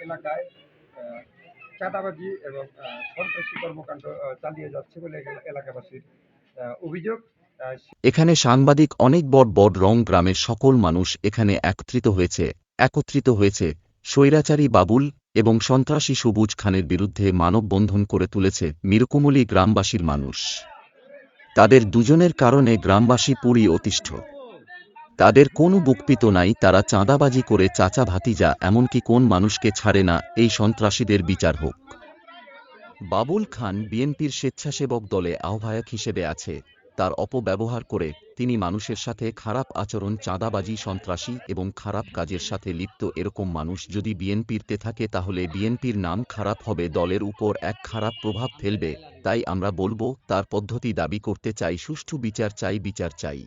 এলাকায় চাঁদাবাজি এবং সন্ত্রাসী কর্মকাণ্ড চালিয়ে যাচ্ছে বলে এলাকাবাসীর অভিযোগ। এখানে সাংবাদিক অনেক বড় রং গ্রামের সকল মানুষ এখানে একত্রিত হয়েছে স্বৈরাচারী বাবুল এবং সন্ত্রাসী সবুজ খানের বিরুদ্ধে মানববন্ধন করে তুলেছে মিরকুমলি গ্রামবাসীর মানুষ। তাদের দুজনের কারণে গ্রামবাসী পুরী অতিষ্ঠ। তাদের কোনো বুকপিত নাই, তারা চাঁদাবাজি করে চাচা ভাতিজা এমনকি কোন মানুষকে ছাড়ে না। এই সন্ত্রাসীদের বিচার হোক। বাবুল খান বিএনপির স্বেচ্ছাসেবক দলে আহ্বায়ক হিসেবে আছে। তার অপব্যবহার করে তিনি মানুষের সাথে খারাপ আচরণ, চাঁদাবাজি, সন্ত্রাসী এবং খারাপ কাজের সাথে লিপ্ত এরকম মানুষ যদি বিএনপিতে থাকে তাহলে বিএনপির নাম খারাপ হবে, দলের উপর এক খারাপ প্রভাব ফেলবে। তাই আমরা বলবো তার পদ্ধতি দাবি করতে চাই, সুষ্ঠু বিচার চাই।